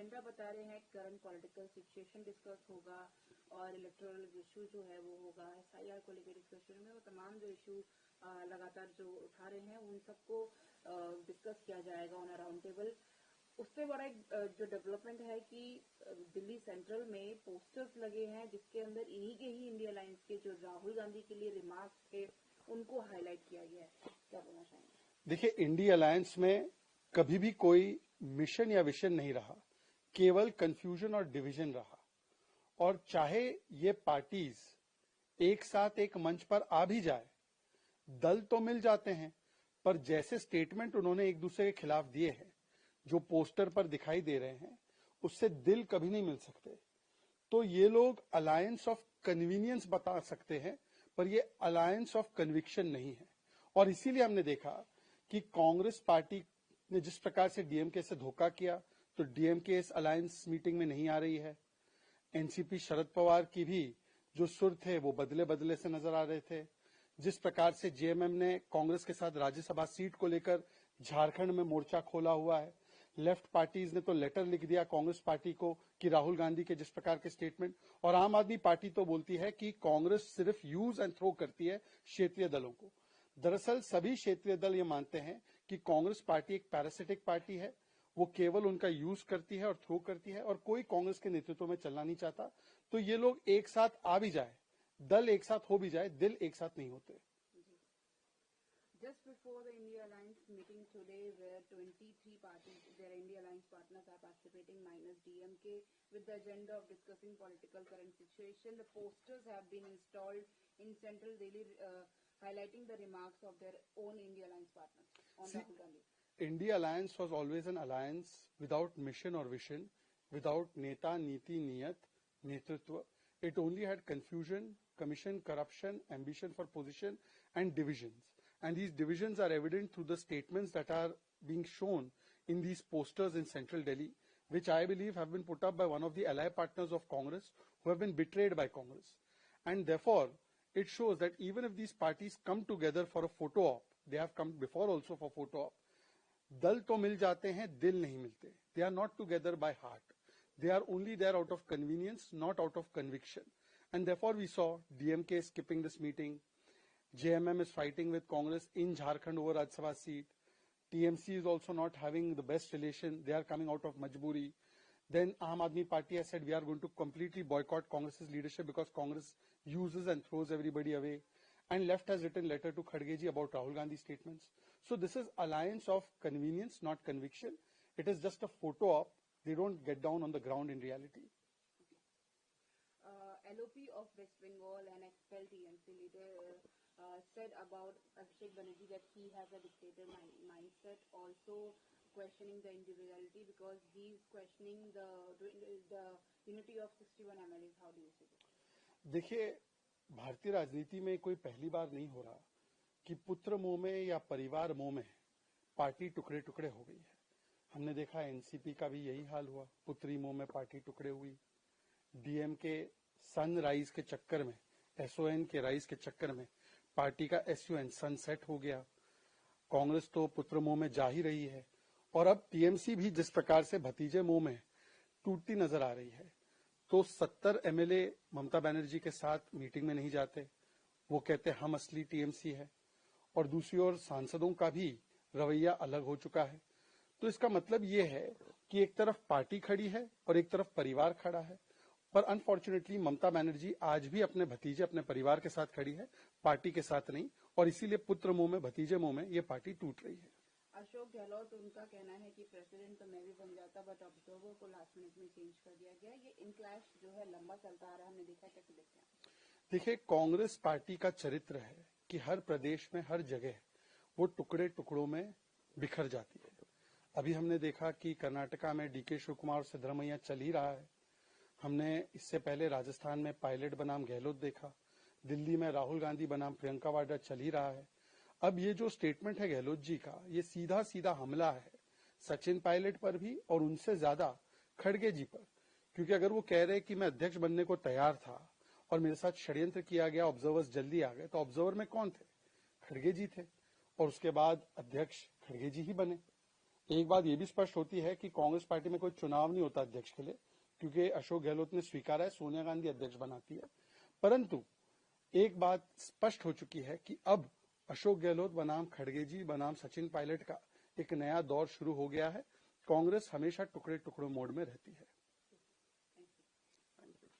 Agenda बता रहे हैं करंट पॉलिटिकल सिचुएशन डिस्कस होगा और इलेक्टोरल इशू जो है वो होगा, SIR को लेकर डिस्कशन में वो तमाम जो इशू लगातार जो उठा रहे हैं उन सबको डिस्कस किया जाएगा ऑन अ राउंड टेबल। उससे बड़ा एक जो डेवलपमेंट है कि दिल्ली सेंट्रल में पोस्टर्स लगे हैं जिसके अंदर इन्हीं के ही इंडिया अलायंस के जो राहुल गांधी के लिए रिमार्क्स थे उनको हाईलाइट किया गया है। क्या बोलना चाहेंगे? देखिए, इंडिया अलायंस में कभी भी कोई मिशन या विजन नहीं रहा, केवल कंफ्यूजन और डिवीजन रहा। और चाहे ये पार्टीज एक साथ एक मंच पर आ भी जाए, दल तो मिल जाते हैं, पर जैसे स्टेटमेंट उन्होंने एक दूसरे के खिलाफ दिए हैं, जो पोस्टर पर दिखाई दे रहे हैं, उससे दिल कभी नहीं मिल सकते। तो ये लोग अलायंस ऑफ कन्वीनियंस बता सकते हैं, पर ये अलायंस ऑफ कन्विक्शन नहीं है। और इसीलिए हमने देखा कि कांग्रेस पार्टी ने जिस प्रकार से डीएमके से धोखा किया, तो डीएमके इस अलायंस मीटिंग में नहीं आ रही है। एनसीपी शरद पवार की भी जो सुर थे वो बदले बदले से नजर आ रहे थे। जिस प्रकार से जेएमएम ने कांग्रेस के साथ राज्यसभा सीट को लेकर झारखंड में मोर्चा खोला हुआ है, लेफ्ट पार्टीज ने तो लेटर लिख दिया कांग्रेस पार्टी को कि राहुल गांधी के जिस प्रकार के स्टेटमेंट, और आम आदमी पार्टी तो बोलती है कि कांग्रेस सिर्फ यूज एंड थ्रो करती है क्षेत्रीय दलों को। दरअसल सभी क्षेत्रीय दल ये मानते हैं कि कांग्रेस पार्टी एक पैरासिटिक पार्टी है, वो केवल उनका यूज करती है और थ्रो करती है, और कोई कांग्रेस के नेतृत्व में चलना नहीं चाहता। तो ये लोग एक साथ आ भी जाए, दल एक साथ हो भी जाए, दिल एक साथ नहीं होते। Just before the India Alliance meeting today, where 23 parties, their India Alliance partners are participating, minus DMK, with the agenda of discussing political current situation, the posters have been installed in central Delhi, highlighting the remarks of their own India Alliance partners on Rahul Gandhi. India Alliance was always an alliance without mission or vision, without neta, niti, niyat, netritva. It only had confusion, commission, corruption, ambition for position, and divisions. And these divisions are evident through the statements that are being shown in these posters in central Delhi, which I believe have been put up by one of the ally partners of Congress who have been betrayed by Congress. And therefore, it shows that even if these parties come together for a photo op, they have come before also for photo op, दल तो मिल जाते हैं, दिल नहीं मिलते. They are not together by heart. They are only there out of convenience, not out of conviction. And therefore, we saw DMK skipping this meeting. JMM is fighting with Congress in Jharkhand over Rajya Sabha seat. TMC is also not having the best relation. They are coming out of Majburi. Then Aam Aadmi Party has said we are going to completely boycott Congress's leadership because Congress uses and throws everybody away. And left has written letter to Khadgeji about Rahul Gandhi statements. So this is alliance of convenience, not conviction. It is just a photo op. They don't get down on the ground in reality. LOP of West Bengal and expelled TMC leader said about Abhishek Banerjee that he has a dictator mindset, also questioning the individuality because he is questioning the unity of 61 MLAs. How do you see this? देखिए, भारतीय राजनीति में कोई पहली बार नहीं हो रहा कि पुत्र मोह में या परिवार मोह में पार्टी टुकड़े टुकड़े हो गई है। हमने देखा एनसीपी का भी यही हाल हुआ, पुत्री मोह में पार्टी टुकड़े हुई। डीएमके सनराइज के चक्कर में, एसओएन के राइज के चक्कर में पार्टी का एसयूएन सनसेट हो गया। कांग्रेस तो पुत्र मोह में जा ही रही है, और अब टीएमसी भी जिस प्रकार से भतीजे मोह में टूटती नजर आ रही है। तो 70 एमएलए ममता बनर्जी के साथ मीटिंग में नहीं जाते, वो कहते हम असली टीएमसी है, और दूसरी ओर सांसदों का भी रवैया अलग हो चुका है। तो इसका मतलब ये है कि एक तरफ पार्टी खड़ी है और एक तरफ परिवार खड़ा है, पर अनफॉर्चुनेटली ममता बनर्जी आज भी अपने भतीजे, अपने परिवार के साथ खड़ी है, पार्टी के साथ नहीं, और इसीलिए पुत्र मुंह में, भतीजे मुंह में ये पार्टी टूट रही है। अशोक गहलोत, उनका कहना है कि प्रेसिडेंट तो मैं भी बन जाता, बट ऑब्जर्वर को लास्ट मिनट में चेंज कर दिया गया। ये इनक्लैश जो है लंबा चलता आ रहा है, हमने देखा। कैसे देखते हैं? देखिए, कांग्रेस पार्टी का चरित्र है कि हर प्रदेश में, हर जगह वो टुकड़े टुकड़ों में बिखर जाती है। अभी हमने देखा कि कर्नाटका में डीके शिव कुमार और सिद्धरमैया चल ही रहा है। हमने इससे पहले राजस्थान में पायलट बनाम गहलोत देखा, दिल्ली में राहुल गांधी बनाम प्रियंका वाड्रा चल ही रहा है। अब ये जो स्टेटमेंट है गहलोत जी का, ये सीधा सीधा हमला है सचिन पायलट पर भी और उनसे ज्यादा खड़गे जी पर, क्योंकि अगर वो कह रहे कि मैं अध्यक्ष बनने को तैयार था और मेरे साथ षड्यंत्र किया गया, ऑब्जर्वर्स जल्दी आ गए, तो ऑब्जर्वर में कौन थे? खड़गे जी थे, और उसके बाद अध्यक्ष खड़गे जी ही बने। एक बात ये भी स्पष्ट होती है कि कांग्रेस पार्टी में कोई चुनाव नहीं होता अध्यक्ष के लिए, क्योंकि अशोक गहलोत ने स्वीकारा है सोनिया गांधी अध्यक्ष बनाती है। परंतु एक बात स्पष्ट हो चुकी है कि अब अशोक गहलोत बनाम खड़गे जी बनाम सचिन पायलट का एक नया दौर शुरू हो गया है। कांग्रेस हमेशा टुकड़े टुकड़ों मोड में रहती है।